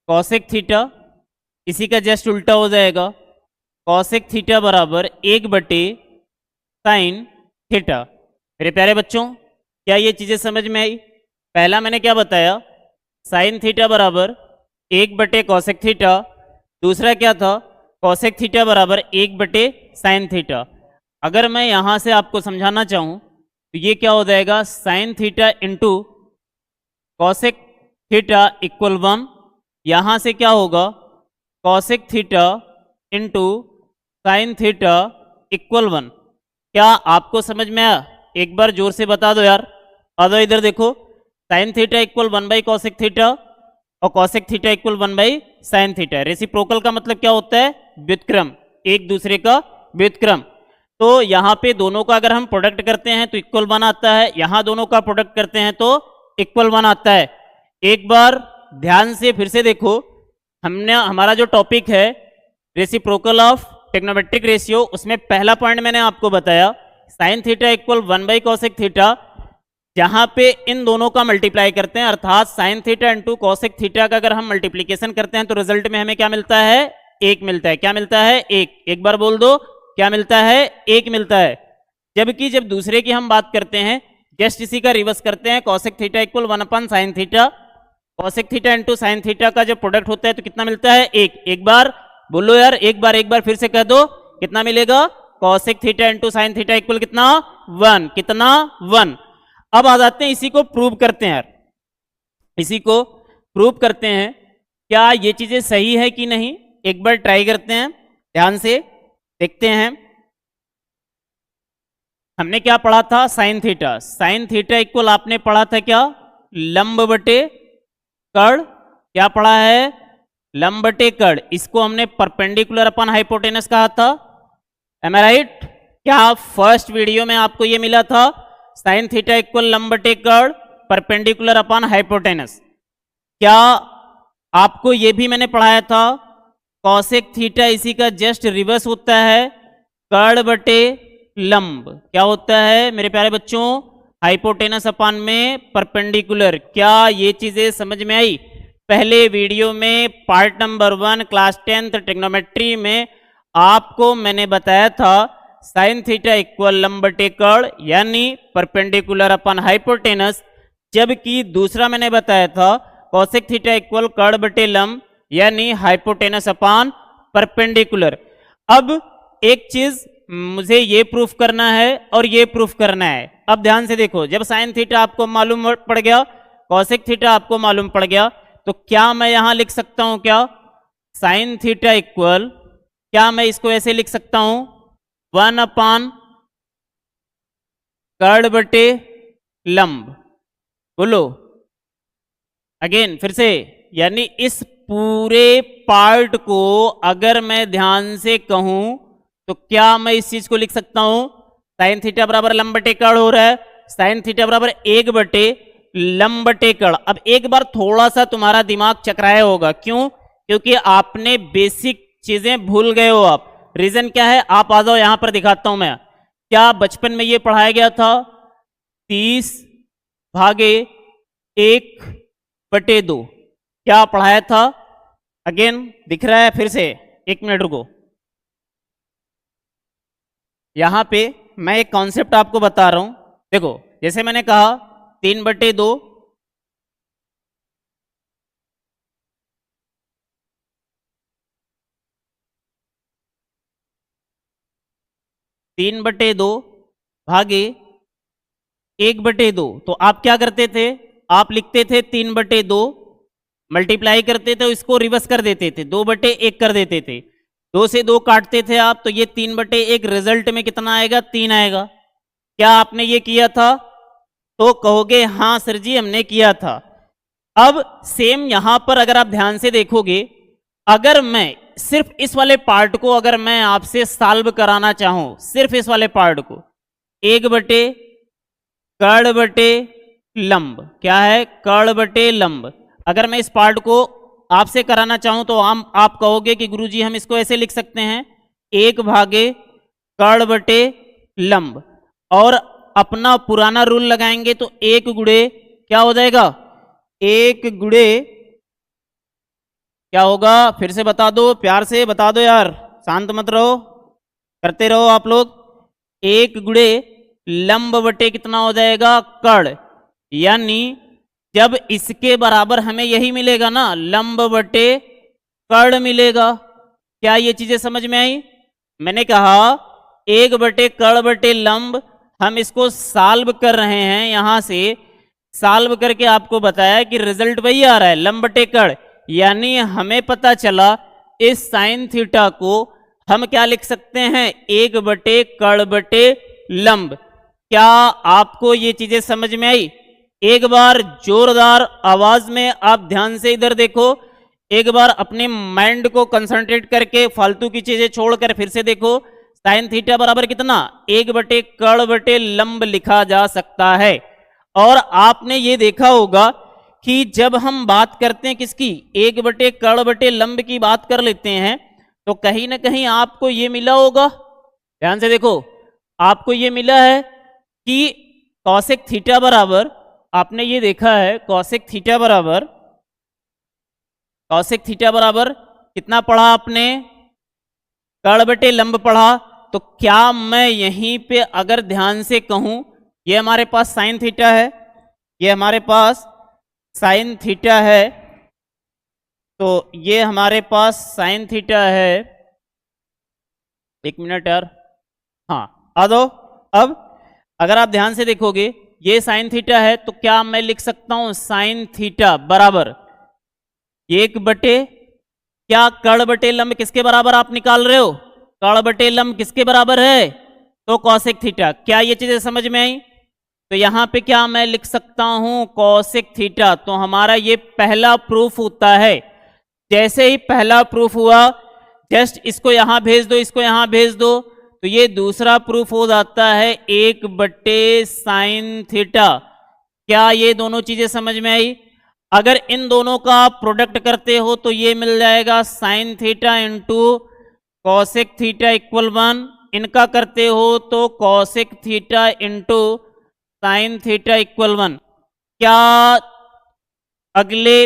Cosec theta, इसी का just उल्टा हो जाएगा, कॉसेक थीटा बराबर 1/sin थीटा। मेरे प्यारे बच्चों, क्या ये चीज़ें समझ में आई? पहला मैंने क्या बताया, साइन थीटा बराबर 1/कॉसेक थीटा, दूसरा क्या था, कॉसेक थीटा बराबर 1/sin थीटा। अगर मैं यहाँ से आपको समझाना चाहूँ तो ये क्या हो जाएगा, sign theta into cosec theta equal 1, यहाँ से क्या होगा, cosec theta into sine theta equal 1। क्या आपको समझ में आया? एक बार जोर से बता दो यार। आ जाओ इधर देखो, साइन थीटा इक्वल 1/कॉसेक थीटा और cosec theta equal 1/sin theta. Reciprocal का मतलब क्या होता है, व्युत्क्रम, एक दूसरे का व्युत्क्रम। तो यहाँ पे दोनों का अगर हम प्रोडक्ट करते हैं तो इक्वल 1 आता है, यहाँ दोनों का प्रोडक्ट करते हैं तो इक्वल 1 आता है। एक बार ध्यान से फिर से देखो, हमने हमारा जो टॉपिक है रेसिप्रोकल ऑफ ट्रिग्नोमेट्रिक रेशियो, उसमें पहला पॉइंट मैंने आपको बताया साइन थीटा इक्वल 1/कॉसेक थीटा, जहां पे इन दोनों का मल्टीप्लाई करते हैं, अर्थात sign theta into cosec theta का अगर हम मल्टीप्लीकेशन करते हैं तो रिजल्ट में हमें क्या मिलता है, 1 मिलता है। क्या मिलता है, 1। एक बार बोल दो, क्या मिलता है, 1 मिलता है। जबकि जब दूसरे की हम बात करते हैं, जस्ट इसी का रिवर्स करते हैं, cosec theta equal 1/sin theta, cosec theta into sine theta का जब प्रोडक्ट होता है तो कितना मिलता है, 1। एक बार बोलो यार, एक बार फिर से कह दो, कितना मिलेगा, cosec theta into sine theta equal कितना, 1। कितना, 1। अब आ जाते हैं, इसी को प्रूव करते हैं यार, इसी को प्रूव करते हैं, क्या ये चीजें सही है कि नहीं। एक बार ट्राई करते हैं, ध्यान से देखते हैं। हमने क्या पढ़ा था, sine theta, sine theta equal आपने पढ़ा था क्या, लंब बटे कर्ण। क्या पढ़ा है, लंब बटे कर्ण। इसको हमने परपेंडिकुलर अपन हाइपोटेनस कहा था, एम आई राइट। क्या फर्स्ट वीडियो में आपको ये मिला था, साइन थीटा इक्वल लंब बटे कर्ण परपेंडिकुलर अपन हाइपोटेनस। क्या आपको ये भी मैंने पढ़ाया था, कॉसेक थीटा इसी का जस्ट रिवर्स होता है, कर्ण बटे लंब। क्या होता है मेरे प्यारे बच्चों, हाइपोटेनस अपान में परपेंडिकुलर। क्या ये चीजें समझ में आई? पहले वीडियो में part number 1 class 10th trigonometry में आपको मैंने बताया था साइन थीटा इक्वल लंब बटे कर्ण यानी परपेंडिकुलर अपन हाइपोटेनस, जबकि दूसरा मैंने बताया था कॉसेक थीटा इक्वल कर्ण बटे लंब यानी हाइपोटेनस अपान परपेंडिकुलर। अब एक चीज मुझे ये प्रूफ करना है और ये प्रूफ करना है। अब ध्यान से देखो, जब साइन थीटा आपको मालूम पड़ गया, कॉसेक थीटा आपको मालूम पड़ गया, तो क्या मैं यहां लिख सकता हूं, क्या साइन थीटा इक्वल, क्या मैं इसको ऐसे लिख सकता हूं, 1/कर्ण बटे लंब। बोलो अगेन फिर से, यानी इस पूरे पार्ट को अगर मैं ध्यान से कहूं तो क्या मैं इस चीज को लिख सकता हूं, साइन थीटा बराबर लंब बटे कर्ण हो रहा है, साइन थीटा बराबर 1 बटे लंब बटे कर्ण। अब एक बार थोड़ा सा तुम्हारा दिमाग चकराया होगा, क्यों, क्योंकि आपने बेसिक चीजें भूल गए हो। आप रीजन क्या है, आप आ जाओ यहां पर दिखाता हूं मैं। क्या बचपन में ये पढ़ाया गया था, 30/1/2 क्या पढ़ाया था? अगेन दिख रहा है, फिर से एक मिनट रुको। यहां पे मैं एक कॉन्सेप्ट आपको बता रहा हूं, देखो जैसे मैंने कहा 3/2 3/2 भागे 1/2। तो आप क्या करते थे, आप लिखते थे 3/2, मल्टीप्लाई करते थे, इसको रिवर्स कर देते थे, 2/1 कर देते थे, 2 से 2 काटते थे आप, तो ये 3/1 रिजल्ट में कितना आएगा, 3 आएगा। क्या आपने ये किया था? तो कहोगे हाँ सर जी हमने किया था। अब सेम यहां पर अगर आप ध्यान से देखोगे, अगर मैं सिर्फ इस वाले पार्ट को अगर मैं आपसे सॉल्व कराना चाहूं, सिर्फ इस वाले पार्ट को, 1/कर्ण बटे लंब, क्या है, कर्ण बटे लंब, अगर मैं इस पार्ट को आपसे कराना चाहूं तो आप कहोगे कि गुरुजी हम इसको ऐसे लिख सकते हैं, 1/कर्ण बटे लंब, और अपना पुराना रूल लगाएंगे तो 1 गुणे क्या हो जाएगा, 1 गुणे क्या होगा, फिर से बता दो, प्यार से बता दो यार, शांत मत रहो, करते रहो आप लोग। 1 गुणे लंब बटे कितना हो जाएगा, कर्ण, यानी जब इसके बराबर हमें यही मिलेगा ना, लंब बटे कर्ण मिलेगा। क्या ये चीजें समझ में आई? मैंने कहा 1 बटे कर्ण बटे लंब, हम इसको सॉल्व कर रहे हैं, यहां से सॉल्व करके आपको बताया कि रिजल्ट वही आ रहा है, लंब बटे कर्ण, यानी हमें पता चला इस साइन थीटा को हम क्या लिख सकते हैं, 1 बटे कर्ण बटे लंब। क्या आपको ये चीजें समझ में आई? एक बार जोरदार आवाज में आप ध्यान से इधर देखो, एक बार अपने माइंड को कंसंट्रेट करके फालतू की चीजें छोड़कर फिर से देखो। साइन थीटा बराबर कितना, 1 बटे कर्ण बटे लंब लिखा जा सकता है। और आपने ये देखा होगा कि जब हम बात करते हैं किसकी, 1 बटे कर्ण बटे लंब की बात कर लेते हैं, तो कहीं ना कहीं आपको ये मिला होगा, ध्यान से देखो, आपको ये मिला है कि कॉसेक थीटा बराबर, आपने ये देखा है कॉसेक थीटा बराबर, कॉसेक थीटा बराबर कितना पढ़ा आपने, कर्ण बटे लंब पढ़ा। तो क्या मैं यहीं पे अगर ध्यान से कहूं, ये हमारे पास साइन थीटा है, ये हमारे पास साइन थीटा है, तो ये हमारे पास साइन थीटा है, 1 मिनट यार, हाँ आ दो। अब अगर आप ध्यान से देखोगे ये साइन थीटा है, तो क्या मैं लिख सकता हूं साइन थीटा बराबर 1 बटे, क्या कर्ण बटे लंब किसके बराबर आप निकाल रहे हो, कर्ण बटे लंब किसके बराबर है, तो कॉसेक थीटा। क्या ये चीजें समझ में आई? तो यहां पे क्या मैं लिख सकता हूं, कॉसेक थीटा। तो हमारा ये पहला प्रूफ होता है। जैसे ही पहला प्रूफ हुआ, जस्ट इसको यहां भेज दो, इसको यहां भेज दो, तो ये दूसरा प्रूफ हो जाता है 1 बटे साइन थीटा। क्या ये दोनों चीजें समझ में आई? अगर इन दोनों का आप प्रोडक्ट करते हो तो ये मिल जाएगा sign theta into cosec theta equal 1, इनका करते हो तो cosec theta into sine theta equal 1। क्या अगले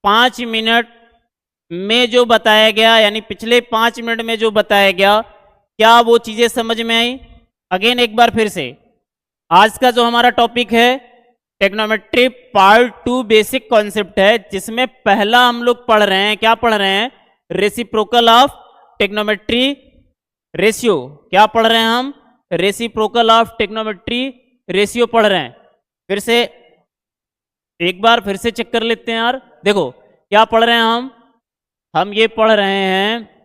5 मिनट में जो बताया गया, यानी पिछले 5 मिनट में जो बताया गया, क्या वो चीजें समझ में आई? अगेन एक बार फिर से, आज का जो हमारा टॉपिक है टेक्नोमेट्री पार्ट 2 बेसिक कॉन्सेप्ट है, जिसमें पहला हम लोग पढ़ रहे हैं, क्या पढ़ रहे हैं, रेसिप्रोकल ऑफ टेक्नोमेट्री रेशियो। क्या पढ़ रहे हैं हम, रेसिप्रोकल ऑफ टेक्नोमेट्री रेशियो पढ़ रहे हैं। फिर से एक बार फिर से चेक कर लेते हैं यार, देखो क्या पढ़ रहे हैं हम ये पढ़ रहे हैं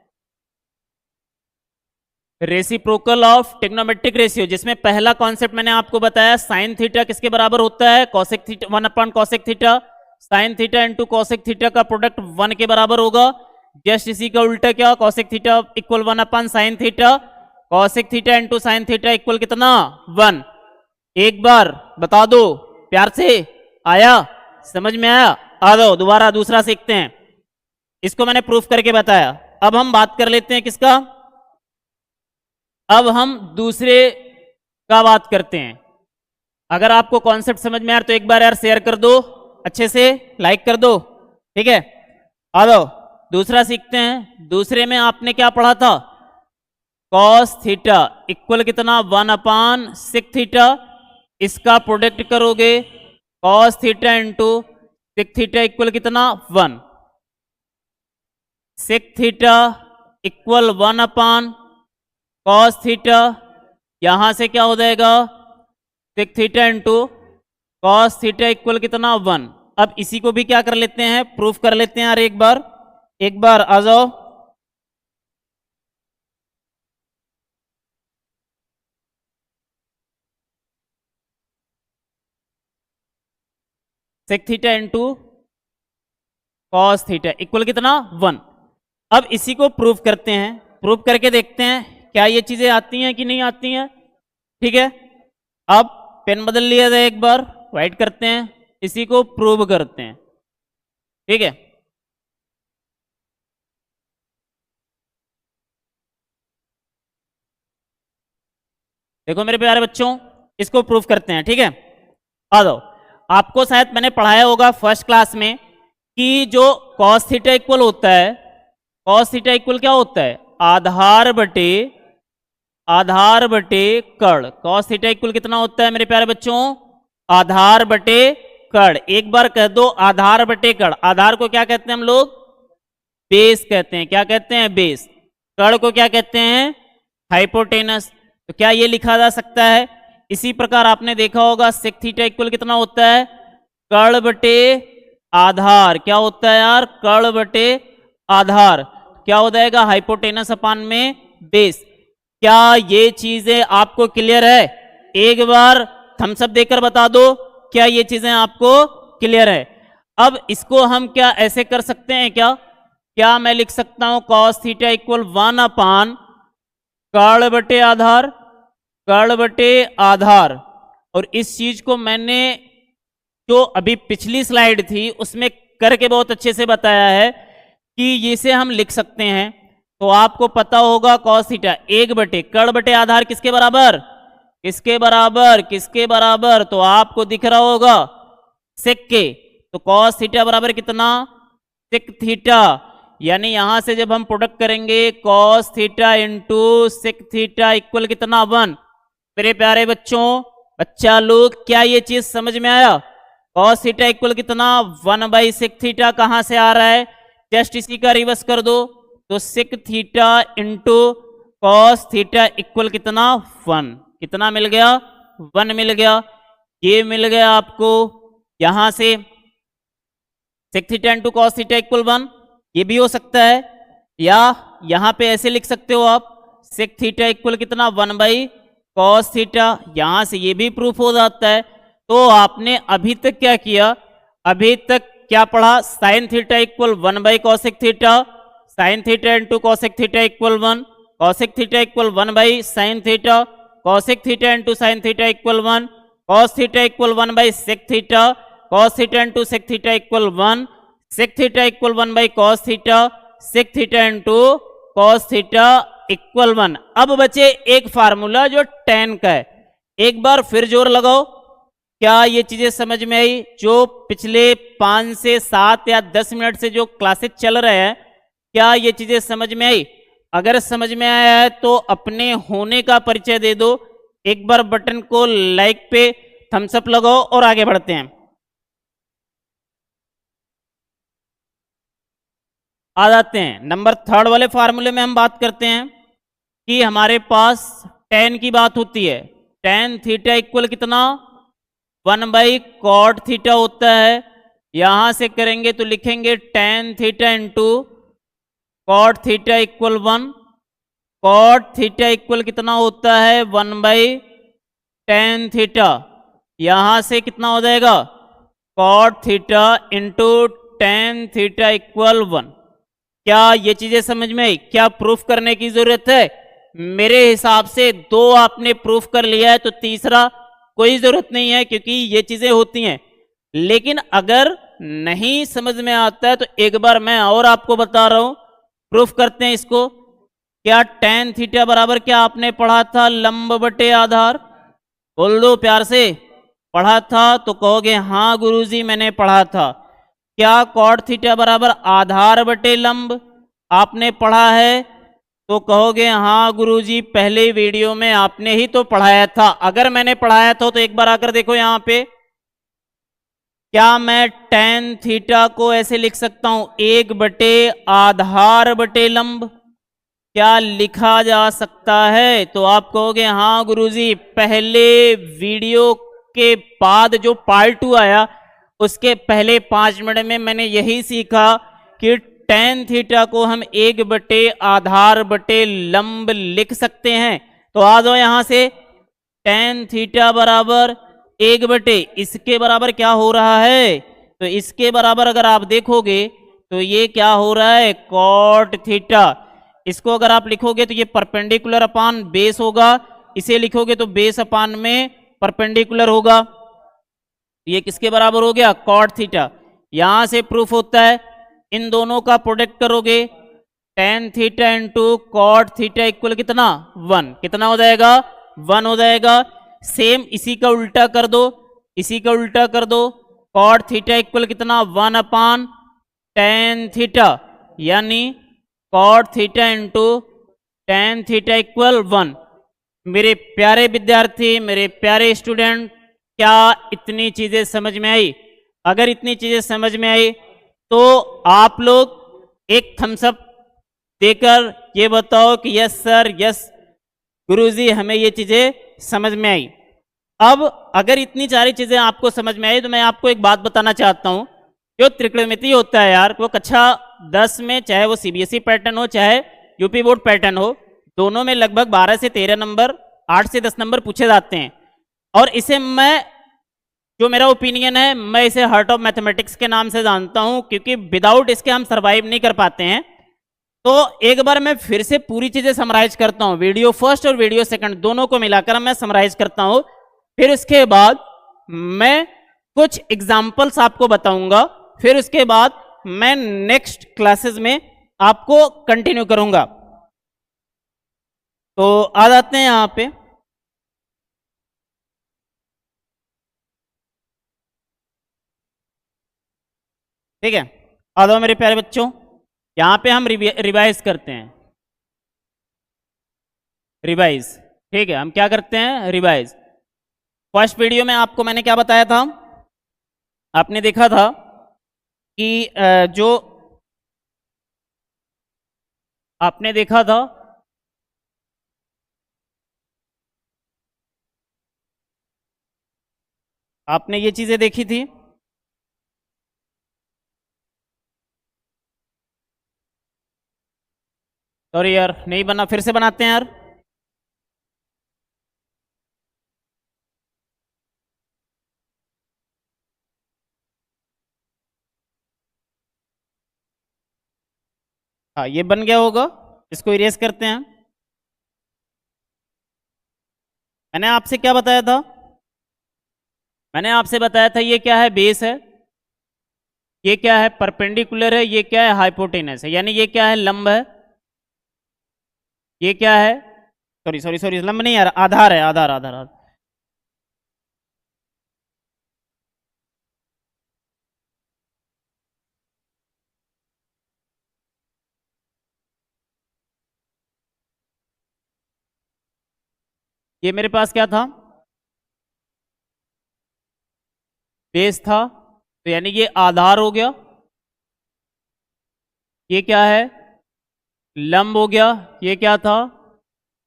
रेसिप्रोकल ऑफ टेक्नोमेट्रिक रेशियो, जिसमें पहला कॉन्सेप्ट मैंने आपको बताया साइन थीटा किसके बराबर होता है, cosec theta 1 upon cosec theta, sine theta into cosec theta का प्रोडक्ट 1 के बराबर होगा। जस्ट इसी का उल्टा क्या, cosec theta equal 1 upon sine theta, cosec theta into sine theta equal कितना 1। एक बार बता दो प्यार से, आया, समझ में आया? आ दो दोबारा दूसरा सीखते हैं, इसको मैंने प्रूफ करके बताया। अब हम बात कर लेते हैं किसका, अब हम दूसरे का बात करते हैं। अगर आपको कॉन्सेप्ट समझ में आ रहा तो एक बार यार शेयर कर दो, अच्छे से लाइक कर दो, ठीक है? आ जाओ दूसरा सीखते हैं। दूसरे में आपने क्या पढ़ा था, कॉस थीटा इक्वल कितना 1 अपॉन सिक थीटा, इसका प्रोडक्ट करोगे cos theta into sec theta equal कितना 1, sec theta equal 1 upon cos theta, यहां से क्या हो जाएगा sec theta into cos theta equal कितना 1। अब इसी को भी क्या कर लेते हैं, प्रूफ कर लेते हैं यार, एक बार आ जाओ। Sec theta into cos theta equal कितना 1। अब इसी को प्रूफ करते हैं, प्रूफ करके देखते हैं क्या ये चीजें आती हैं कि नहीं आती हैं, ठीक है? अब पेन बदल लिया जाए, एक बार वाइट करते हैं, इसी को प्रूव करते हैं, ठीक है? देखो मेरे प्यारे बच्चों, इसको प्रूफ करते हैं, ठीक है? आ जाओ। आपको शायद मैंने पढ़ाया होगा फर्स्ट क्लास में कि जो cos थीटा इक्वल होता है, cos थीटा इक्वल क्या होता है, आधार बटे कर्ण। cos थीटा इक्वल कितना होता है मेरे प्यारे बच्चों, आधार बटे कर्ण। एक बार कह दो आधार बटे कर्ण। आधार को क्या कहते हैं हम लोग, बेस कहते हैं। क्या कहते हैं, बेस। कर्ण को क्या कहते हैं, हाइपोटेनस। तो क्या ये लिखा जा सकता है, इसी प्रकार आपने देखा होगा सेक थीटा इक्वल कितना होता है, कर्ण बटे आधार। क्या होता है यार, कर्ण बटे आधार। क्या हो जाएगा, हाइपोटेनस अपान में बेस। क्या ये चीजें आपको क्लियर है, एक बार थम्स अप देकर बता दो क्या ये चीजें आपको क्लियर है। अब इसको हम क्या ऐसे कर सकते हैं, क्या मैं लिख सकता हूं cos थीटा इक्वल 1 अपान कर्ण बटे आधार, कर्ण बटे आधार। और इस चीज को मैंने जो अभी पिछली स्लाइड थी उसमें करके बहुत अच्छे से बताया है कि इसे हम लिख सकते हैं। तो आपको पता होगा cos थीटा 1 बटे कर्ण बटे आधार किसके बराबर, किसके बराबर, तो आपको दिख रहा होगा सेक के। तो cos थीटा बराबर कितना, सेक थीटा। यानी यहां से जब हम प्रोडक्ट करेंगे cos theta into sec theta equal कितना, 1। मेरे प्यारे बच्चों, बच्चा लोग, क्या ये चीज समझ में आया, cos थीटा इक्वल कितना 1 बाई सेक थीटा कहां से आ रहा है, जस्ट इसी का रिवर्स कर दो। तो sec theta into cos theta equal कितना 1, कितना मिल गया, 1 मिल गया। ये मिल गया आपको यहां से sec theta into cos theta equal 1। ये भी हो सकता है, या यहां पे ऐसे लिख सकते हो आप, सेक थीटा इक्वल कितना 1 बाई cos थीटा। यहां से ये भी प्रूफ हो जाता है। तो आपने अभी तक क्या किया, अभी तक क्या पढ़ा, sine theta equal 1 by cosec theta, sine theta into cosec theta equal 1, cosec theta equal 1 by sine theta, cosec theta into sine theta equal 1, cos theta equal 1 by sec theta, cos theta into sec theta equal 1, sec theta equal 1 by cos theta, sec theta into cos theta equal 1। अब बचे एक formula जो tan का है, एक बार फिर जोर लगाओ। क्या ये चीजें समझ में आई, जो पिछले 5 से 7 या 10 मिनट से जो क्लासेस चल रहे हैं, क्या ये चीजें समझ में आई? अगर समझ में आया है तो अपने होने का परिचय दे दो, एक बार बटन को लाइक पे थम्स अप लगाओ और आगे बढ़ते हैं। आ जाते हैं नंबर 3 वाले फार्मूले में। हम बात करते हैं कि हमारे पास tan की बात होती है, tan थीटा इक्वल कितना 1 बाई कॉट थीटा होता है। यहां से करेंगे तो लिखेंगे tan theta into cot theta equal 1, cot theta equal कितना होता है 1 बाई tan थीटा। यहां से कितना हो जाएगा cot theta into tan theta equal 1। क्या ये चीजें समझ में आई? क्या प्रूफ करने की जरूरत है? मेरे हिसाब से 2 आपने प्रूफ कर लिया है, तो तीसरा कोई जरूरत नहीं है, क्योंकि ये चीजें होती हैं। लेकिन अगर नहीं समझ में आता है तो एक बार मैं और आपको बता रहा हूं, प्रूफ करते हैं इसको। क्या tan थीटा बराबर क्या आपने पढ़ा था, लंब बटे आधार? बोल दो प्यार से, पढ़ा था? तो कहोगे हाँ गुरुजी मैंने पढ़ा था। क्या कॉट थीटा बराबर आधार बटे लंब आपने पढ़ा है? तो कहोगे हाँ गुरुजी पहले वीडियो में आपने ही तो पढ़ाया था। अगर मैंने पढ़ाया था तो एक बार आकर देखो यहां पे, क्या मैं tan थीटा को ऐसे लिख सकता हूं 1 बटे आधार बटे लंब? क्या लिखा जा सकता है? तो आप कहोगे हाँ गुरुजी पहले वीडियो के बाद जो पार्ट 2 आया उसके पहले 5 मिनट में मैंने यही सीखा कि tan थीटा को हम 1 बटे आधार बटे लंब लिख सकते हैं। तो आ जाओ यहां से, tan थीटा बराबर 1 बटे, इसके बराबर क्या हो रहा है? तो इसके बराबर अगर आप देखोगे तो ये क्या हो रहा है कॉट थीटा। इसको अगर आप लिखोगे तो ये परपेंडिकुलर अपान बेस होगा, इसे लिखोगे तो बेस अपान में परपेंडिकुलर होगा। ये किसके बराबर हो गया कॉट थीटा। यहां से प्रूफ होता है, इन दोनों का प्रोडक्ट करोगे tan theta into cot theta equal कितना 1, कितना हो जाएगा 1 हो जाएगा। सेम इसी का उल्टा कर दो, इसी का उल्टा कर दो, कॉट थीटा इक्वल कितना 1 अपान टेन थीटा, यानी cot theta into tan theta equal 1। मेरे प्यारे विद्यार्थी, मेरे प्यारे स्टूडेंट, क्या इतनी चीजें समझ में आई? अगर इतनी चीजें समझ में आई तो आप लोग एक थम्स अप देकर ये बताओ कि यस सर, यस गुरुजी, हमें ये चीजें समझ में आई। अब अगर इतनी सारी चीजें आपको समझ में आई तो मैं आपको एक बात बताना चाहता हूं। जो त्रिकोणमिति होता है यार, वो कक्षा 10 में, चाहे वो सीबीएसई पैटर्न हो चाहे यूपी बोर्ड पैटर्न हो, दोनों में लगभग 12 से 13 नंबर, 8 से 10 नंबर पूछे जाते हैं। और इसे मैं, जो मेरा ओपिनियन है, मैं इसे हार्ट ऑफ मैथमेटिक्स के नाम से जानता हूं, क्योंकि विदाउट इसके हम सरवाइव नहीं कर पाते हैं। तो एक बार मैं फिर से पूरी चीजें समराइज करता हूं, वीडियो फर्स्ट और वीडियो सेकंड दोनों को मिलाकर मैं समराइज करता हूं। फिर उसके बाद मैं कुछ एग्जाम्पल्स आपको बताऊंगा, फिर उसके बाद मैं नेक्स्ट क्लासेस में आपको कंटिन्यू करूंगा। तो आ जाते हैं यहां पे। ठीक है, आ जाओ मेरे प्यारे बच्चों, यहां पे हम रिवाइज करते हैं। रिवाइज, ठीक है, हम क्या करते हैं? रिवाइज। फर्स्ट वीडियो में आपको मैंने क्या बताया था? आपने देखा था कि जो आपने देखा था आपने ये चीजें देखी थी। सॉरी यार, नहीं बना, फिर से बनाते हैं यार। हाँ, ये बन गया होगा, इसको इरेज करते हैं। मैंने आपसे क्या बताया था? मैंने आपसे बताया था ये क्या है? बेस है। ये क्या है? परपेंडिकुलर है। ये क्या है? हाइपोटेनस है, यानी ये क्या है? लंब है। ये क्या है? सॉरी सॉरी सॉरी, लंब नहीं यार, आधार है, आधार आधार आधार। ये मेरे पास क्या था? बेस था, तो यानी ये आधार हो गया। ये क्या है? लंब हो गया। ये क्या था?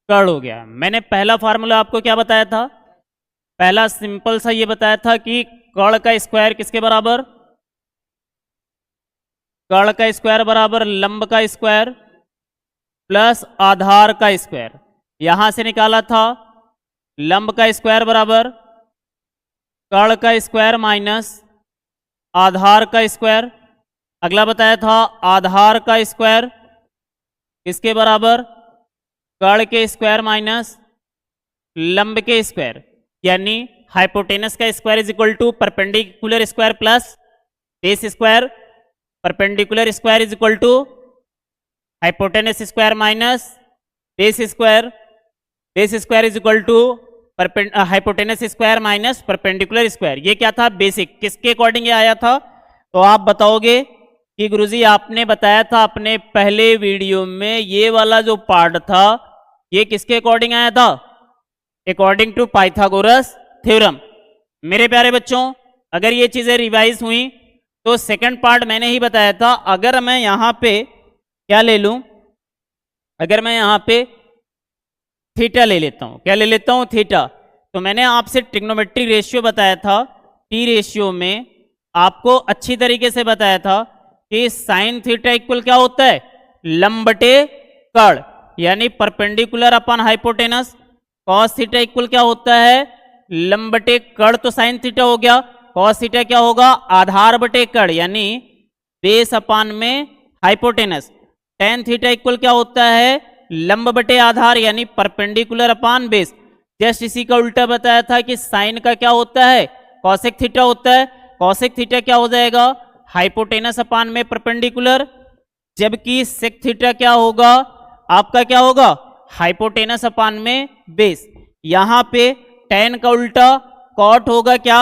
कर्ण हो गया। मैंने पहला फार्मूला आपको क्या बताया था? पहला सिंपल सा ये बताया था कि कर्ण का स्क्वायर किसके बराबर? कर्ण का स्क्वायर बराबर लंब का स्क्वायर प्लस आधार का स्क्वायर। यहां से निकाला था लंब का स्क्वायर बराबर कर्ण का स्क्वायर माइनस आधार का स्क्वायर। अगला बताया था आधार का स्क्वायर किसके बराबर? कर्ण के स्क्वायर माइनस लंब के स्क्वायर, यानी हाइपोटेनस का square is equal to perpendicular square plus base square. Perpendicular square is equal to hypotenuse square minus base square. Base square is equal to hypotenuse square minus perpendicular square. ये क्या था? Basic. किसके according ये आया था? तो आप बताओगे कि गुरुजी आपने बताया था अपने पहले वीडियो में ये वाला जो पार्ट था ये किसके अकॉर्डिंग आया था? According to Pythagoras theorem. मेरे प्यारे बच्चों, अगर ये चीजें रिवाइज हुई तो सेकंड पार्ट मैंने ही बताया था। अगर मैं यहां पे क्या ले लूं? अगर मैं यहां पे थीटा ले लेता हूं, क्या ले लेता हूं? थीटा। तो मैंने आपसे ट्रिग्नोमेट्री रेशियो बताया था, टी रेशियो में आपको अच्छी तरीके से बताया था कि साइन थीटा इक्वल क्या होता है? लंब बटे कर्ण, यानी perpendicular upon hypotenuse. Cos theta equal क्या होता है? लंब बटे कर्ण, तो साइन थीटा हो गया। कॉस थीटा क्या होगा? आधार बटे कर्ण, यानी बेस अपान में हाइपोटेनस। टेन थीटा इक्वल क्या होता है? लंब बटे आधार, यानी परपेंडिकुलर अपान बेस। जस्ट इसी का उल्टा बताया था कि साइन का क्या होता है? कॉसेक थीटा होता है। कॉसेक थीटा क्या हो जाएगा? हाइपोटेनस अपान में परपेंडिकुलर। जबकि सेक थीटा क्या होगा? आपका क्या होगा? हाइपोटेनस अपान में बेस। यहां पे टेन का उल्टा कॉट होगा क्या?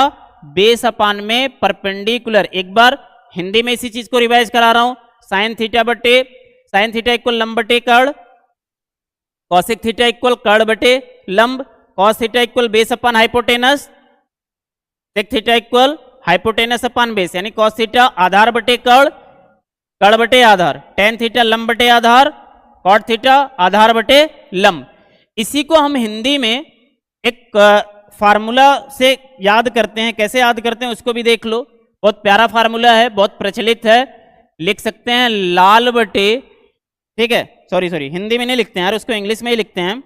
बेस अपान में परपेंडिकुलर। एक बार हिंदी में इसी चीज को रिवाइज करा रहा हूं। साइन थीटा इक्वल लंब बटे कर्ण, कॉसेक थीटा इक्वल कर्ण बटे लंब, cos theta equal base upon hypotenuse, sec theta equal hypotenuse upon base, यानी कॉस थीटा आधार बटे कर्ण, कर्ण बटे आधार, टेन थीटा लंब बटे आधार, कॉट थीटा आधार बटे लंब। इसी को हम हिंदी में एक फार्मूला से याद करते हैं। कैसे याद करते हैं उसको भी देख लो। बहुत प्यारा फार्मूला है, बहुत प्रचलित है। लिख सकते हैं लाल बटे, ठीक है, सॉरी हिंदी में नहीं लिखते हैं यार, उसको इंग्लिश में ही लिखते हैं।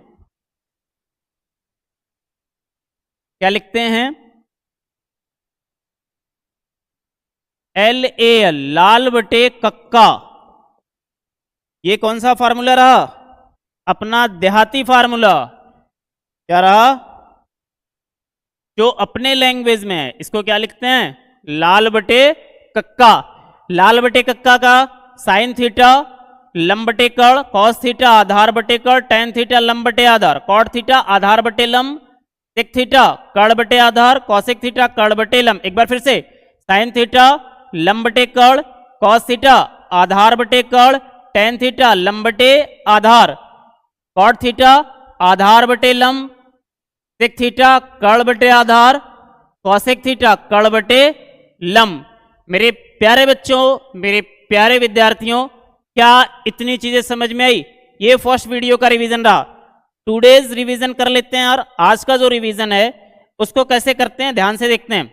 क्या लिखते हैं? LAL, लाल बटे कक्का। ये कौन सा फार्मूला रहा? अपना देहाती फार्मूला। क्या रहा? जो अपने लैंग्वेज में है, इसको क्या लिखते हैं? लाल बटे कक्का। लाल बटे कक्का का साइन थीटा लंब बटे कर्ण, कॉस थीटा आधार बटे कर्ण, टेन थीटा लंब बटे आधार, कॉट थीटा आधार बटे लंब, सेक थीटा कर्ण बटे आधार, कॉसेक थीटा कर्ण बटे लंब। एक बार फिर से, साइन थीटा लंब बटे कर्ण, कॉस थीटा आधार बटे कर्ण, टेन थीटा लंब बटे आधार, कॉट थीटा आधार बटे लंब, सेक थीटा कर्ण बटे आधार, कॉसेक थीटा कर्ण बटे लंब। मेरे प्यारे बच्चों, मेरे प्यारे विद्यार्थियों, क्या इतनी चीजें समझ में आई? ये फर्स्ट वीडियो का रिवीजन रहा। 2 डेज रिवीजन कर लेते हैं यार। आज का जो रिवीजन है उसको कैसे करते हैं ध्यान से देखते हैं।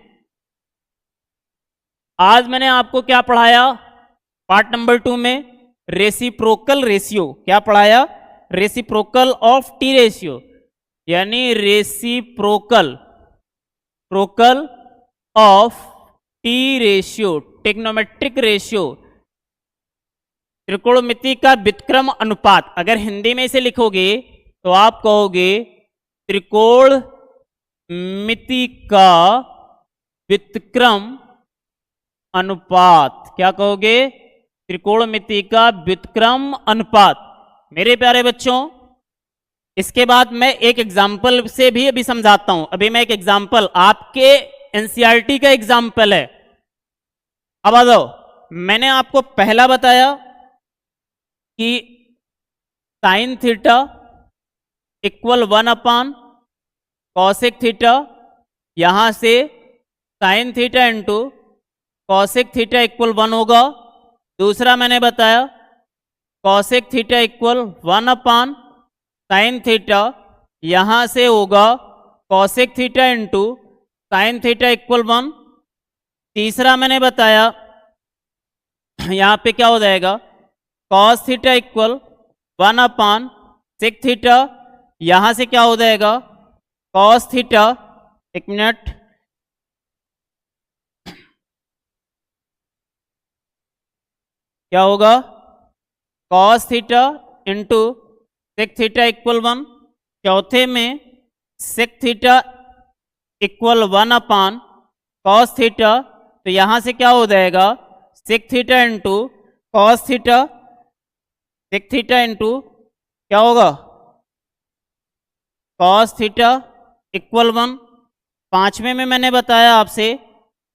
आज मैंने आपको क्या पढ़ाया? पार्ट नंबर 2 में रेसिप्रोकल रेशियो। क्या पढ़ाया? रेसिप्रोकल ऑफ टी रेशियो, यानी reciprocal of T ratio, trigonometric ratio, त्रिकोणमिति का व्युत्क्रम अनुपात। अगर हिंदी में इसे लिखोगे तो आप कहोगे त्रिकोणमिति का व्युत्क्रम अनुपात। क्या कहोगे? त्रिकोणमिति का व्युत्क्रम अनुपात। मेरे प्यारे बच्चों, इसके बाद मैं एक एग्जाम्पल से भी अभी समझाता हूं। अभी मैं एक एग्जाम्पल, आपके एनसीईआरटी का एग्जाम्पल है। अब आ जाओ, मैंने आपको पहला बताया कि sine theta equal 1 cosec theta, यहां से sine theta into cosec theta equal 1 होगा। दूसरा मैंने बताया cosec theta equal 1 sine theta, यहां से होगा cosec theta into sine theta equal 1। तीसरा मैंने बताया यहां पे क्या हो जाएगा, cos theta equal 1 sec theta, यहां से क्या हो जाएगा कॉस थीटा, एक मिनट, क्या होगा cos theta into sec theta equal 1। चौथे में sec theta equal 1 cos theta, तो यहां से क्या हो जाएगा sec theta into cos theta, sec theta into क्या होगा कॉस थीटा इक्वल 1। पांचवें में मैंने बताया आपसे,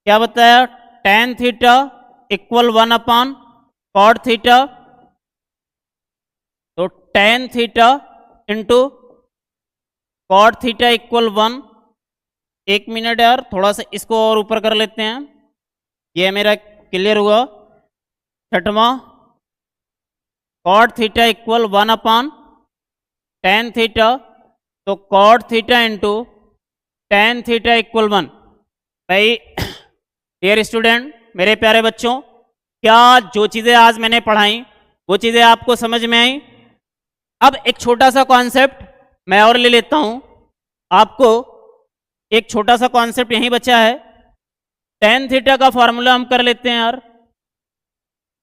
क्या बताया, tan theta equal 1 cot theta, तो tan theta into cot theta equal 1। एक मिनट यार, थोड़ा सा इसको और ऊपर कर लेते हैं, ये मेरा क्लियर हुआ। छठवां, cot theta equal 1 tan theta, तो cot theta into tan theta equal 1। भाई डियर स्टूडेंट, मेरे प्यारे बच्चों, क्या जो चीज़ें आज मैंने पढ़ाई वो चीज़ें आपको समझ में आई? अब एक छोटा सा कॉन्सेप्ट मैं और ले लेता हूं आपको। एक छोटा सा कॉन्सेप्ट यहीं बचा है। टेन थीटा का फॉर्मूला हम कर लेते हैं यार।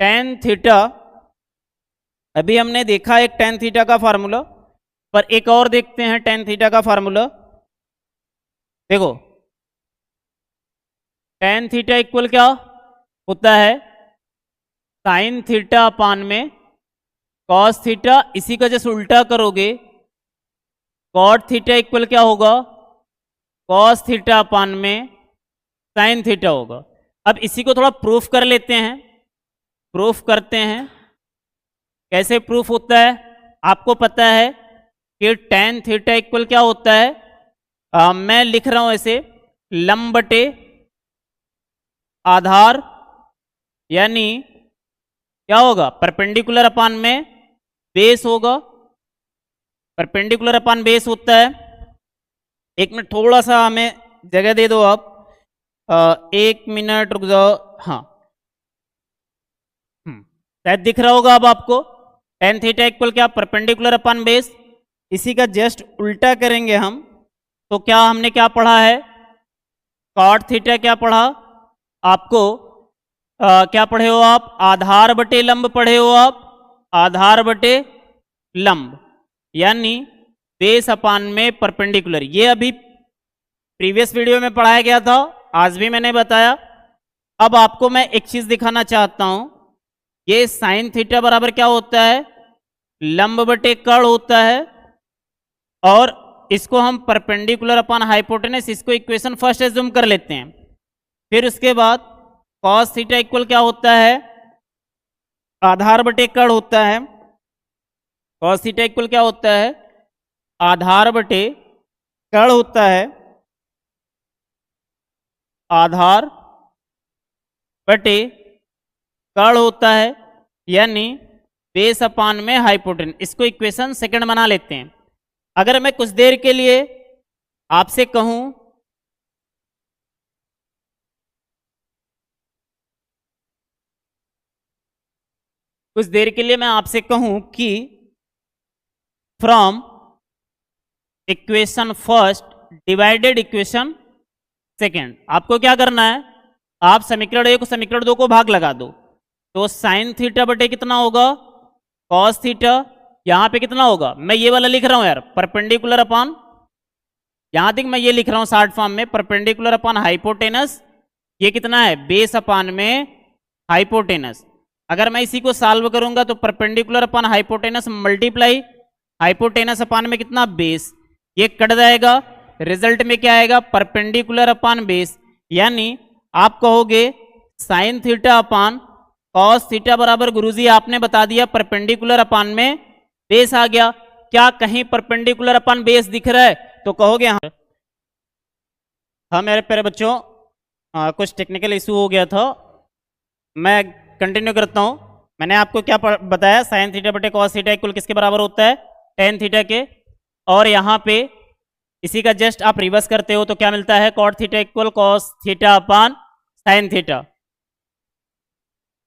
टेन थीटा, अभी हमने देखा एक टेन थीटा का फॉर्मूला, पर एक और देखते हैं टेन थीटा का फॉर्मूला। देखो, टेन थीटा इक्वल क्या होता है, साइन थीटा अपान में कॉस थीटा, इसी का जैसे उल्टा करोगे कॉट थीटा इक्वल क्या होगा, कॉस थीटा अपान में साइन थीटा होगा। अब इसी को थोड़ा प्रूफ कर लेते हैं, प्रूफ करते हैं। कैसे प्रूफ होता है? आपको पता है कि tan थीटा इक्वल क्या होता है? मैं लिख रहा हूं ऐसे, लंब बटे आधार, यानी क्या होगा? परपेंडिकुलर अपान में बेस होगा, परपेंडिकुलर अपान बेस होता है। एक मिनट, थोड़ा सा हमें जगह दे दो आप, 1 मिनट रुक जाओ। हाँ, शायद दिख रहा होगा अब आपको। tan थीटा इक्वल क्या? परपेंडिकुलर अपान बेस। इसी का जस्ट उल्टा करेंगे हम, तो क्या हमने क्या पढ़ा है? cot थीटा क्या पढ़ा आपको? क्या पढ़े हो आप? आधार बटे लंब पढ़े हो आप, आधार बटे लंब, यानी बेस अपान में परपेंडिकुलर। ये अभी प्रीवियस वीडियो में पढ़ाया गया था, आज भी मैंने बताया। अब आपको मैं एक चीज दिखाना चाहता हूं, ये साइन थीटा बराबर क्या होता है? लंब बटे कर्ण होता है, और इसको हम परपेंडिकुलर अपान हाइपोटेनस, इसको इक्वेशन फर्स्ट एज्यूम कर लेते हैं। फिर उसके बाद cos थीटा इक्वल क्या होता है? आधार बटे कर्ण होता है। cos थीटा इक्वल क्या होता है? आधार बटे कर्ण होता है, आधार बटे कर्ण होता है, यानी बेस अपान में हाइपोटेनस। इसको इक्वेशन सेकंड बना लेते हैं। अगर मैं कुछ देर के लिए आपसे कहूं, कुछ देर के लिए मैं आपसे कहूं कि from equation first divided equation second, आपको क्या करना है? आप समीकरण 1 को समीकरण 2 को भाग लगा दो, तो साइन थीटा बटे कितना होगा? Cos theta. यहां पे कितना होगा? मैं ये वाला लिख रहा हूं यार, परपेंडिकुलर अपान, यहां तक मैं ये लिख रहा हूं शॉर्ट फॉर्म में, परपेंडिकुलर अपान हाइपोटेनस। ये कितना है? बेस अपान में हाइपोटेनस। अगर मैं इसी को सॉल्व करूंगा तो perpendicular upon hypotenuse multiply hypotenuse upon में कितना? बेस। ये कट जाएगा, रिजल्ट में क्या आएगा? परपेंडिकुलर अपान बेस। यानी आप कहोगे sine theta upon cos theta बराबर, गुरुजी आपने बता दिया परपेंडिकुलर अपान में बेस आ गया। क्या कहीं परपेंडिकुलर अपान बेस दिख रहा है? तो कहोगे हाँ मेरे प्यारे बच्चों, कुछ टेक्निकल इशू हो गया था। मैं कंटिन्यू करता हूं। मैंने आपको क्या बताया? साइन थीटा बटे कॉस थीटा इक्वल किसके बराबर होता है? टेन थीटा के। और यहां पे इसी का जस्ट आप रिवर्स करते हो तो क्या मिलता है? Cot theta equal cos theta upon sine theta.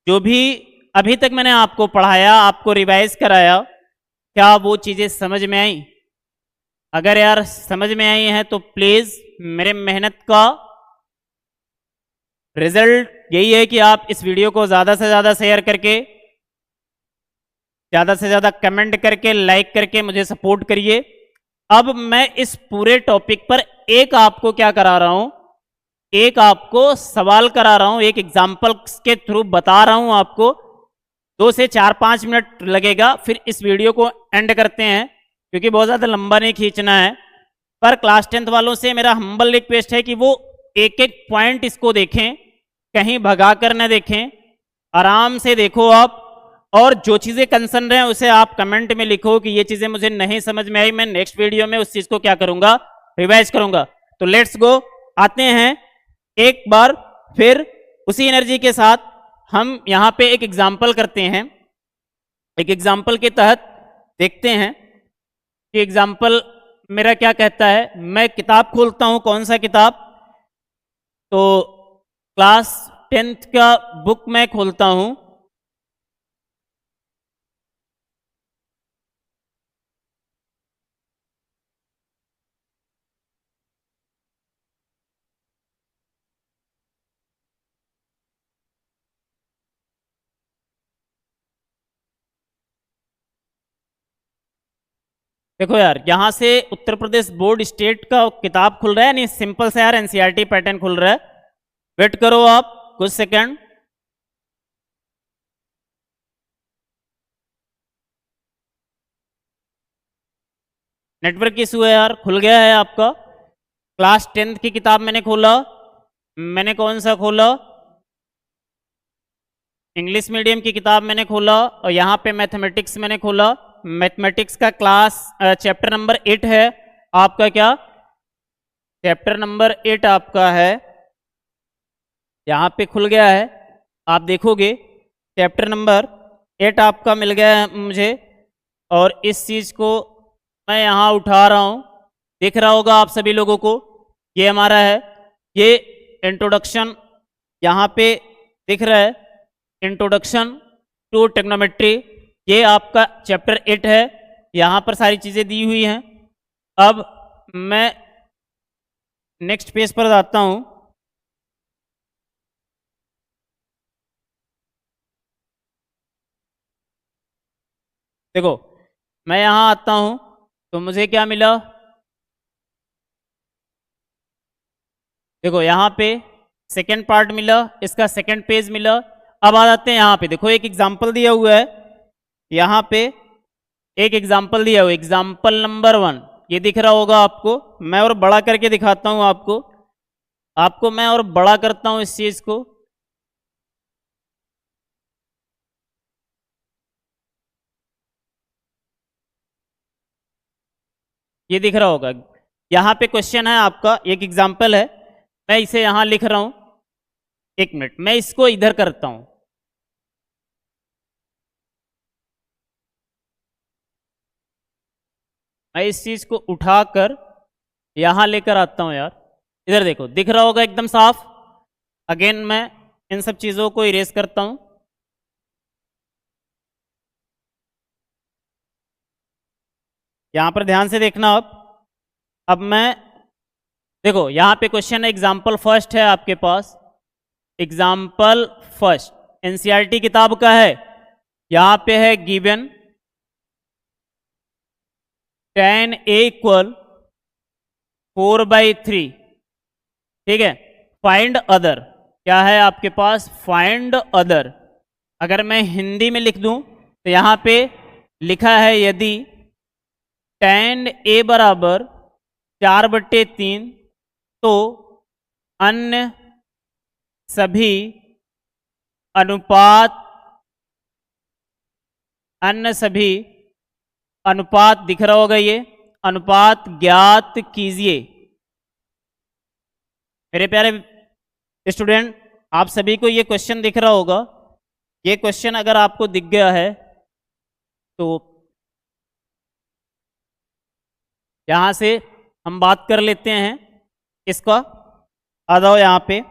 जो भी अभी तक मैंने आपको पढ़ाया, आपको रिवाइज कराया, क्या वो चीजें समझ में आई? अगर यार समझ में आई हैं तो प्लीज मेरे मेहनत का रिजल्ट यही है कि आप इस वीडियो को ज़्यादा से ज़्यादा शेयर करके, ज़्यादा से ज़्यादा कमेंट करके, लाइक करके मुझे सपोर्ट करिए। अब मैं इस पूरे टॉपिक पर एक आपको क्या करा रहा हूं? एक आपको सवाल करा रहा हूं, एक एग्जाम्पल के थ्रू बता रहा हूं आपको। 2 से 4-5 मिनट लगेगा, फिर इस वीडियो को एंड करते हैं, क्योंकि बहुत ज़्यादा लंबा नहीं खींचना है। पर क्लास 10th वालों से मेरा हम्बल रिक्वेस्ट है कि वो एक एक पॉइंट इसको देखें, कहीं भगा कर न देखें, आराम से देखो आप। और जो चीज़ें कंसर्न रहे उसे आप कमेंट में लिखो कि ये चीज़ें मुझे नहीं समझ में आई, मैं नेक्स्ट वीडियो में उस चीज़ को क्या करूंगा? रिवाइज करूंगा। तो लेट्स गो, आते हैं एक बार फिर उसी एनर्जी के साथ हम यहाँ पे एक एग्जाम्पल करते हैं। एक एग्जाम्पल के तहत देखते हैं कि एग्जाम्पल मेरा क्या कहता है। मैं किताब खोलता हूं, कौन सा किताब? तो क्लास 10th का बुक मैं खोलता हूं। देखो यार, यहां से उत्तर प्रदेश बोर्ड स्टेट का किताब खुल रहा है, नहीं सिंपल से यार एनसीईआरटी पैटर्न खुल रहा है। वेट करो आप कुछ सेकंड। नेटवर्क इशू है यार, खुल गया है आपका। क्लास 10th की किताब मैंने खोला। मैंने कौन सा खोला? इंग्लिश मीडियम की किताब मैंने खोला और यहाँ पे मैथमेटिक्स मैंने खोला। मैथमेटिक्स का क्लास चैप्टर नंबर 8 है आपका। क्या चैप्टर नंबर 8 आपका है, यहाँ पे खुल गया है। आप देखोगे चैप्टर नंबर 8 आपका मिल गया है मुझे, और इस चीज़ को मैं यहाँ उठा रहा हूँ, दिख रहा होगा आप सभी लोगों को। ये हमारा है, ये इंट्रोडक्शन यहाँ पे दिख रहा है, इंट्रोडक्शन टू ट्रिग्नोमेट्री। ये आपका चैप्टर 8 है, यहाँ पर सारी चीज़ें दी हुई हैं। अब मैं नेक्स्ट पेज पर जाता हूँ। देखो मैं यहाँ आता हूँ तो मुझे क्या मिला, देखो यहाँ पे सेकेंड पार्ट मिला, इसका सेकेंड पेज मिला। अब आ जाते हैं यहाँ पे, देखो एक एग्जाम्पल दिया हुआ है, यहाँ पे एक एग्जाम्पल दिया हुआ है, एग्जाम्पल नंबर 1। ये दिख रहा होगा आपको, मैं और बड़ा करके दिखाता हूँ आपको मैं और बड़ा करता हूँ इस चीज़ को। ये दिख रहा होगा, यहाँ पे क्वेश्चन है आपका, एक एग्जाम्पल है, मैं इसे यहाँ लिख रहा हूँ। एक मिनट, मैं इसको इधर करता हूँ। मैं इस चीज़ को उठाकर यहाँ लेकर आता हूँ यार। इधर देखो, दिख रहा होगा एकदम साफ। अगेन मैं इन सब चीज़ों को इरेज करता हूँ। यहाँ पर ध्यान से देखना। अब मैं देखो यहाँ पे क्वेश्चन है, एग्जाम्पल फर्स्ट है आपके पास, एग्जाम्पल फर्स्ट एनसीईआरटी किताब का है। यहाँ पे है गिवन tan a इक्वल 4/3, ठीक है। फाइंड अदर, क्या है आपके पास, फाइंड अदर। अगर मैं हिंदी में लिख दूं तो यहाँ पे लिखा है, यदि tan a बराबर 4/3 तो अन्य सभी अनुपात दिख रहा होगा, ये अनुपात ज्ञात कीजिए। मेरे प्यारे स्टूडेंट, आप सभी को ये क्वेश्चन दिख रहा होगा। ये क्वेश्चन अगर आपको दिख गया है तो यहाँ से हम बात कर लेते हैं इसका। आ जाओ यहाँ पे।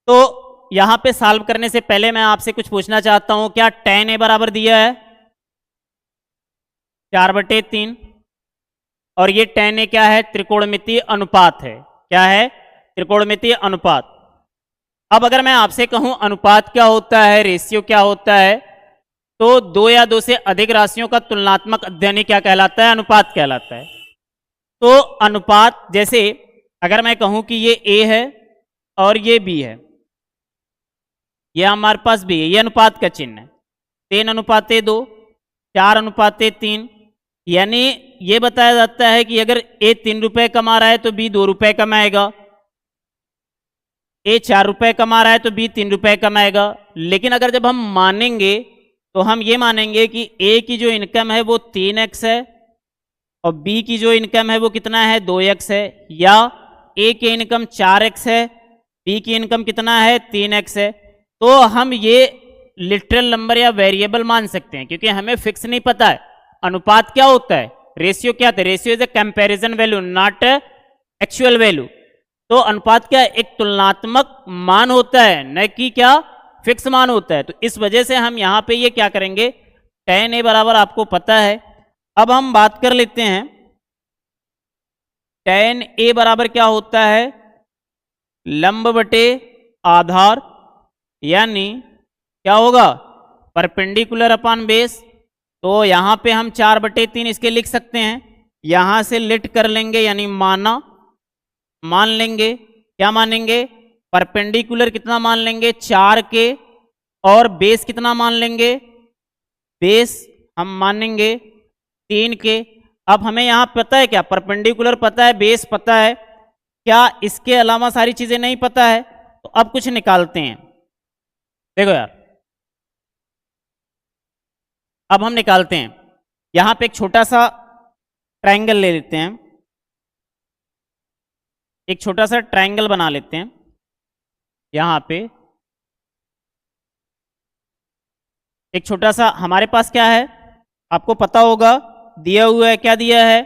तो यहाँ पे सॉल्व करने से पहले मैं आपसे कुछ पूछना चाहता हूँ, क्या tan a बराबर दिया है 4/3, और ये tan a क्या है, त्रिकोणमितीय अनुपात है। क्या है, त्रिकोणमितीय अनुपात। अब अगर मैं आपसे कहूं अनुपात क्या होता है, रेशियो क्या होता है, तो दो या दो से अधिक राशियों का तुलनात्मक अध्ययन क्या कहलाता है, अनुपात कहलाता है। तो अनुपात, जैसे अगर मैं कहूं कि ये a है और ये b है, ये हमारे पास b है, ये अनुपात का चिन्ह है। 3:2, 4:3, यानी ये बताया जाता है कि अगर a 3 रुपए कमा रहा है तो b 2 रुपए कमाएगा, a 4 रुपए कमा रहा है तो b 3 रुपए कमाएगा। लेकिन अगर जब हम मानेंगे तो हम ये मानेंगे कि a की जो इनकम है वो 3x है और b की जो इनकम है वो कितना है, 2x है, या a की इनकम 4x है, b की इनकम कितना है, 3x है। तो हम ये लिटरल नंबर या वेरिएबल मान सकते हैं, क्योंकि हमें फिक्स नहीं पता है अनुपात क्या होता है, रेशियो क्या होता है। Ratio is a comparison value, not actual value. तो अनुपात क्या, एक तुलनात्मक मान होता है, न कि क्या फिक्स मान होता है। तो इस वजह से हम यहाँ पे ये क्या करेंगे, tan a बराबर आपको पता है। अब हम बात कर लेते हैं tan a बराबर क्या होता है, लंब बटे आधार, यानी क्या होगा, परपेंडिकुलर अपॉन बेस। तो यहाँ पे हम 4/3 इसके लिख सकते हैं, यहाँ से लिट कर लेंगे, यानी मान लेंगे, क्या मानेंगे, परपेंडिकुलर कितना मान लेंगे, 4 के, और बेस कितना मान लेंगे, बेस हम मानेंगे 3 के। अब हमें यहाँ पता है क्या, परपेंडिकुलर पता है, बेस पता है, क्या इसके अलावा सारी चीजें नहीं पता है। तो अब कुछ निकालते हैं। देखो यार, अब हम निकालते हैं। यहां पे एक छोटा सा ट्रायंगल ले लेते हैं, एक छोटा सा ट्रायंगल बना लेते हैं। यहां पे एक छोटा सा हमारे पास क्या है, आपको पता होगा, दिया हुआ है, क्या दिया है,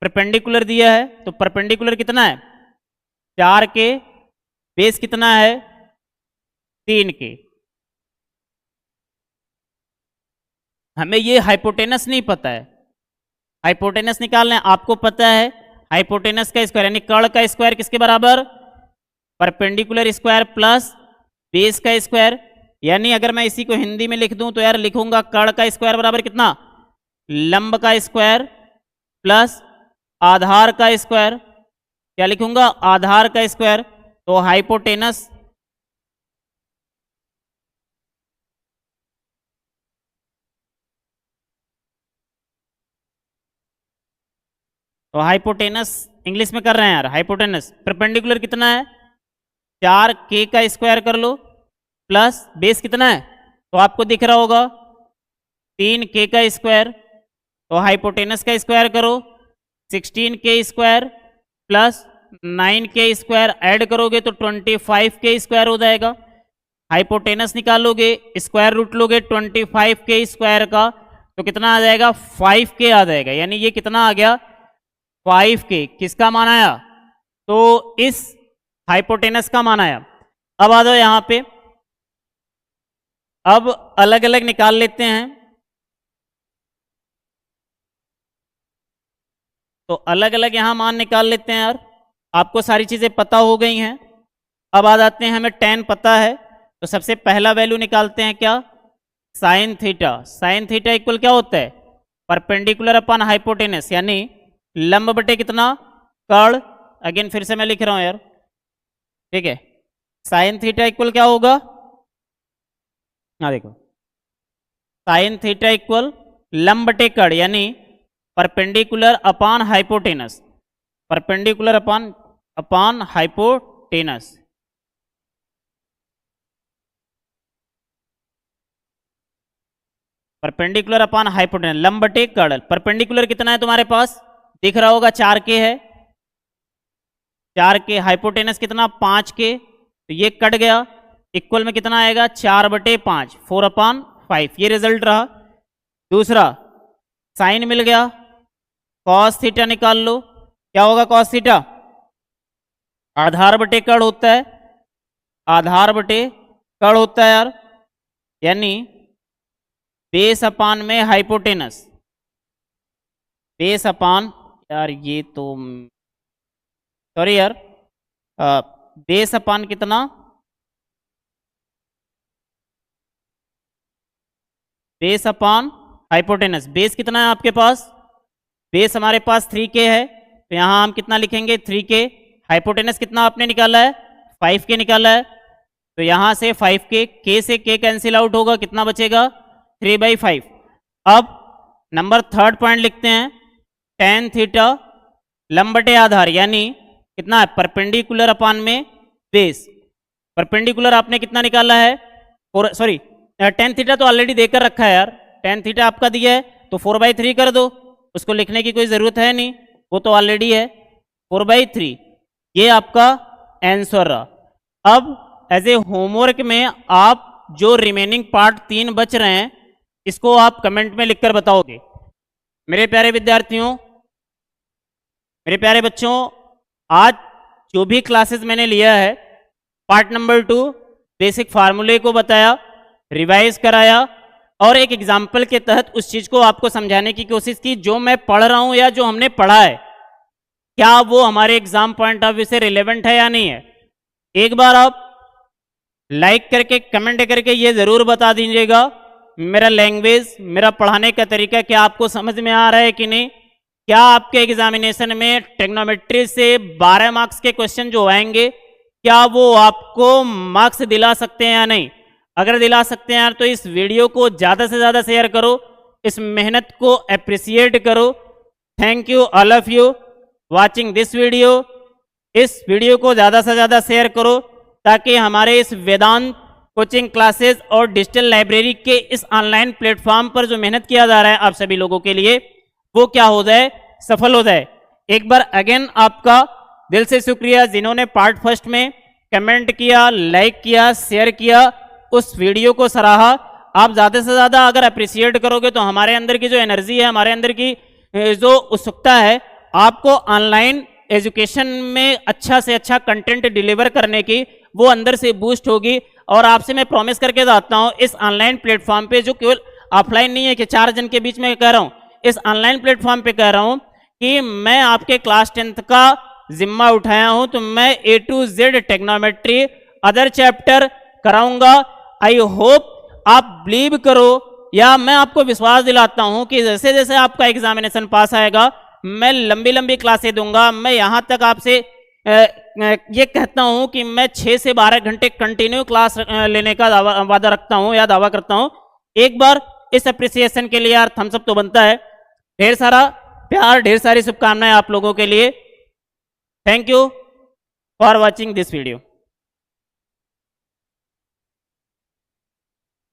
परपेंडिकुलर दिया है। तो परपेंडिकुलर कितना है, 4 के, बेस कितना है, 3 के। हमें ये हाइपोटेनस नहीं पता है, हाइपोटेनस निकालना है। आपको पता है हाइपोटेनस का स्क्वायर यानी कर्ण का स्क्वायर किसके बराबर, परपेंडिकुलर स्क्वायर प्लस बेस का स्क्वायर। यानी अगर मैं इसी को हिंदी में लिख दूं तो यार लिखूंगा कर्ण का स्क्वायर बराबर कितना, लंब का स्क्वायर प्लस आधार का स्क्वायर। क्या लिखूंगा, आधार का स्क्वायर। तो हाइपोटेनस इंग्लिश में कर रहे हैं यार। हाइपोटेनस परपेंडिकुलर कितना है, 4 के का स्क्वायर कर लो प्लस बेस कितना है, तो आपको दिख रहा होगा 3 के का स्क्वायर। तो हाइपोटेनस का स्क्वायर करो, 16 के स्क्वायर प्लस 9 के स्क्वायर ऐड करोगे तो 25 के स्क्वायर हो जाएगा। हाइपोटेनस निकालोगे, स्क्वायर रूट लोगे 25 के स्क्वायर का, तो कितना आ जाएगा, 5 के आ जाएगा। यानी ये कितना आ गया, 5 के। किसका मान आया, तो इस हाइपोटेनस का मान आया। अब आ जाओ यहां पे, अब अलग अलग निकाल लेते हैं। तो अलग अलग यहां मान निकाल लेते हैं यार। आपको सारी चीजें पता हो गई हैं। अब आ जाते हैं, हमें tan पता है, तो सबसे पहला वैल्यू निकालते हैं क्या, sine theta. Sine theta equal क्या होता है, परपेंडिकुलर अपॉन हाइपोटेनस यानी लंब बटे कितना, कर्ण। अगेन फिर से मैं लिख रहा हूं यार, ठीक है। साइन थीटा इक्वल क्या होगा, हाँ देखो, साइन थीटा इक्वल लंब बटे कर्ण यानी perpendicular upon hypotenuse, perpendicular upon hypotenuse. Perpendicular upon hypotenuse, लंब बटे कर्ण। परपेंडिकुलर कितना है तुम्हारे पास, दिख रहा होगा 4 के है, 4 के। हाइपोटेनस कितना, 5 के। तो ये कट गया, इक्वल में कितना आएगा, 4/5, 4/5। ये रिजल्ट रहा। दूसरा साइन मिल गया, कॉस थीटा निकाल लो। क्या होगा कॉस थीटा, आधार बटे कर्ण होता है, आधार बटे कर्ण होता है यार। यानी बेस अपान में हाइपोटेनस, बेस अपान, यार ये तो सॉरी यार, बेस अपान कितना, बेस अपान हाइपोटेनस। बेस कितना है आपके पास, बेस हमारे पास 3 के है, तो यहां हम कितना लिखेंगे, 3 के। हाइपोटेनस कितना आपने निकाला है, 5 के निकाला है, तो यहां से 5 के से के कैंसिल आउट होगा, कितना बचेगा, 3/5। अब नंबर 3rd पॉइंट लिखते हैं, tan थीटा लंब बटे आधार यानी कितना है, परपेंडिकुलर अपान में बेस। परपेंडिकुलर आपने कितना निकाला है, सॉरी tan थीटा तो ऑलरेडी देकर रखा है यार, tan थीटा आपका दिया है, तो 4/3 कर दो, उसको लिखने की कोई ज़रूरत है नहीं, वो तो ऑलरेडी है, 4/3। ये आपका आंसर रहा। अब एज ए होमवर्क में आप जो रिमेनिंग पार्ट 3 बच रहे हैं, इसको आप कमेंट में लिखकर बताओगे। मेरे प्यारे विद्यार्थियों, मेरे प्यारे बच्चों, आज जो भी क्लासेस मैंने लिया है, पार्ट नंबर 2 बेसिक फार्मूले को बताया, रिवाइज कराया और एक एग्जाम्पल के तहत उस चीज को आपको समझाने की कोशिश की, जो मैं पढ़ रहा हूं या जो हमने पढ़ा है क्या वो हमारे एग्जाम पॉइंट ऑफ व्यू से रिलेवेंट है या नहीं है। एक बार आप लाइक करके कमेंट करके ये जरूर बता दीजिएगा मेरा लैंग्वेज, मेरा पढ़ाने का तरीका क्या आपको समझ में आ रहा है कि नहीं। क्या आपके एग्जामिनेशन में ट्रिग्नोमेट्री से 12 मार्क्स के क्वेश्चन जो आएंगे, क्या वो आपको मार्क्स दिला सकते हैं या नहीं। अगर दिला सकते हैं यार तो इस वीडियो को ज़्यादा से ज़्यादा शेयर करो, इस मेहनत को अप्रिसिएट करो। Thank you all of you watching this video. इस वीडियो को ज़्यादा से ज़्यादा शेयर करो ताकि हमारे इस वेदांत कोचिंग क्लासेस और डिजिटल लाइब्रेरी के इस ऑनलाइन प्लेटफॉर्म पर जो मेहनत किया जा रहा है आप सभी लोगों के लिए, वो क्या हो जाए, सफल हो जाए। एक बार अगेन आपका दिल से शुक्रिया जिन्होंने पार्ट फर्स्ट में कमेंट किया, लाइक किया, शेयर किया, उस वीडियो को सराहा। आप ज़्यादा से ज़्यादा अगर अप्रिशिएट करोगे तो हमारे अंदर की जो एनर्जी है, हमारे अंदर की जो उत्सुकता है, आपको ऑनलाइन एजुकेशन में अच्छा से अच्छा कंटेंट डिलीवर करने की, वो अंदर से बूस्ट होगी। और आपसे मैं प्रॉमिस करके जाता हूँ, इस ऑनलाइन प्लेटफॉर्म पे, जो केवल ऑफलाइन नहीं है कि 4 जन के बीच में कह रहा हूँ, इस ऑनलाइन प्लेटफॉर्म पे कह रहा हूँ कि मैं आपके क्लास 10th का जिम्मा उठाया हूँ, तो मैं A to Z trigonometry other chapter कराऊंगा। आई होप आप बिलीव करो, या मैं आपको विश्वास दिलाता हूं कि जैसे जैसे आपका एग्जामिनेशन पास आएगा, मैं लंबी लंबी क्लासें दूंगा। मैं यहां तक आपसे ये कहता हूं कि मैं 6 से 12 घंटे कंटिन्यू क्लास लेने का वादा रखता हूं या दावा करता हूं। एक बार इस अप्रिसिएशन के लिए यार थम्स अप तो बनता है। ढेर सारा प्यार, ढेर सारी शुभकामनाएं आप लोगों के लिए। Thank you for watching this video.